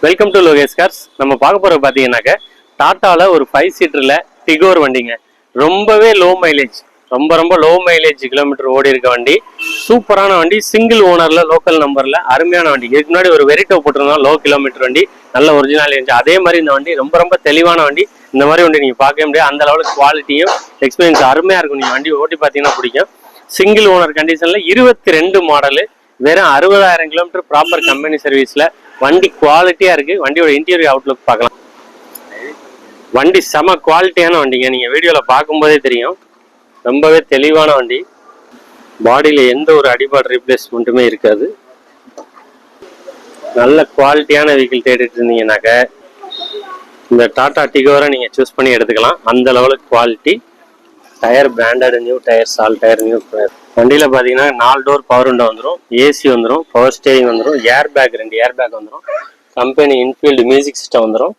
Welcome to Lokesh cars. நம்ம பார்க்க போற பாத்தீங்கன்னாக்க டாட்டால ஒரு 5 சீட்டர்ல டிகோர் வண்டிங்க. ரொம்பவே லோ மைலேஜ், ரொம்ப லோ மைலேஜ் கிலோமீட்டர் ஓடி இருக்க வண்டி. சூப்பரான வண்டி, சிங்கிள் ஓனர்ல, லோக்கல் நம்பர்ல, அருமையான வண்டி. இதுக்கு முன்னாடி ஒரு வெரிட்டோ போட்டிருந்தோம், லோ கிலோமீட்டர் வண்டி, நல்ல ஒரிஜினல் இருந்துச்சு. அதே மாதிரி இந்த வண்டி ரொம்ப தெளிவான வண்டி. இந்த மாதிரி வண்டி நீங்க பார்க்கவே முடியாது. அந்த அளவுக்கு குவாலிட்டியும் எக்ஸ்பீரியன்ஸ் அருமையா இருக்கும். நீங்க வண்டி ஓட்டி பார்த்தீங்கன்னா பிடிக்கும். சிங்கிள் ஓனர் கண்டிஷன்ல 22 மாடலு, வெறும் 60,000 கிலோமீட்டர், ப்ராப்பர் கம்பெனி சர்வீஸ்ல. வண்டி குவாலிட்டியா இருக்கு. வண்டியோட இன்டீரியர் அவுட்லுக் பார்க்கலாம். வண்டி செம குவாலிட்டியான வண்டிங்க. நீங்க வீடியோல பார்க்கும்போதே தெரியும், ரொம்பவே தெளிவான வண்டி. பாடியில எந்த ஒரு அடிபாடு ரீப்ளேஸ்மெண்ட்டுமே இருக்காது. நல்ல குவாலிட்டியான வெஹிக்கிள் தேடிட்டு இருந்தீங்கன்னாக்க இந்த டாடா டிகோரை நீங்க சூஸ் பண்ணி எடுத்துக்கலாம். அந்த லெவலுக்கு quality. Tyre branded new tyres, all tyre new tyre. வண்டியில பாத்தீங்கன்னா 4 டோர் பவர் விண்டோ வந்துடும், ஏசி வந்துடும், பவர் ஸ்டேரிங் வந்துடும், ஏர் பேக் 2 ஏர் பேக் வந்துடும், கம்பெனி இன்ஃபீல்டு மியூசிக் சிஸ்டம் வந்துடும்.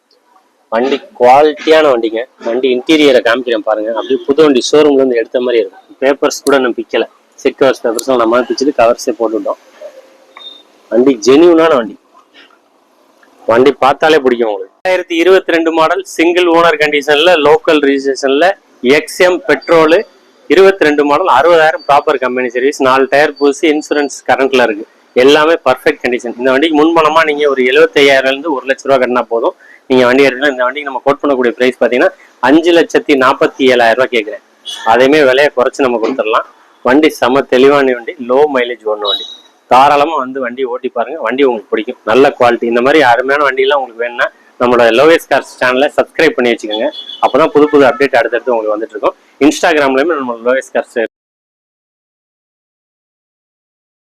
வண்டி குவாலிட்டியான வண்டிங்க. வண்டி இன்டீரியரை காமிக்கிறேன் பாருங்க. அப்படியே புது வண்டி ஷோரூம்ல இருந்து எடுத்த மாதிரி இருக்கும். பேப்பர்ஸ் கூட நம்ம பிக்கல, சிட் கவர்ஸ் பேப்பர்ஸ் நம்ம பிச்சுட்டு கவர்ஸே போட்டுவிட்டோம். வண்டி ஜெனியூனான வண்டி. வண்டி பார்த்தாலே பிடிக்கும் உங்களுக்கு. 2022 மாடல், சிங்கிள் ஓனர் கண்டிஷன்ல, லோக்கல் ரிஜிஸ்ட்ரேஷன்ல, XM petrol, 22 model, 60,000 proper company service, 4 tyre புதுசு, இன்சூரன்ஸ் கரண்ட்ல இருக்கு. எல்லாமே பர்ஃபெக்ட் கண்டிஷன். இந்த வண்டிக்கு முன்பணமா நீங்க ஒரு 75,000 1 லட்ச ரூபா கட்டினா போதும், நீங்க வண்டி எடுக்கலாம். இந்த வண்டிக்கு நம்ம கோட் பண்ணக்கூடிய பிரைஸ் பாத்தீங்கன்னா 5,47,000 கேட்கிறேன். அதையுமே விலையை குறைச்சு நம்ம கொடுத்துடலாம். வண்டி செம தெளிவான வண்டி, லோ மைலேஜ் ஓடுன வண்டி. தாராளமா வந்து வண்டி ஓட்டி பாருங்க. வண்டி உங்களுக்கு பிடிக்கும். நல்ல குவாலிட்டி. இந்த மாதிரி அருமையான வண்டியெல்லாம் உங்களுக்கு வேணும்னா நம்மளோட லோகேஷ் கார்ஸ் சேனலை சப்ஸ்கிரைப் பண்ணி வச்சுக்கோங்க. அப்பதான் புது அப்டேட் அடுத்தடுத்து உங்களுக்கு வந்துட்டு இருக்கும். இன்ஸ்டாகிராம்லயுமே நம்ம லோகேஷ் கார்ஸ்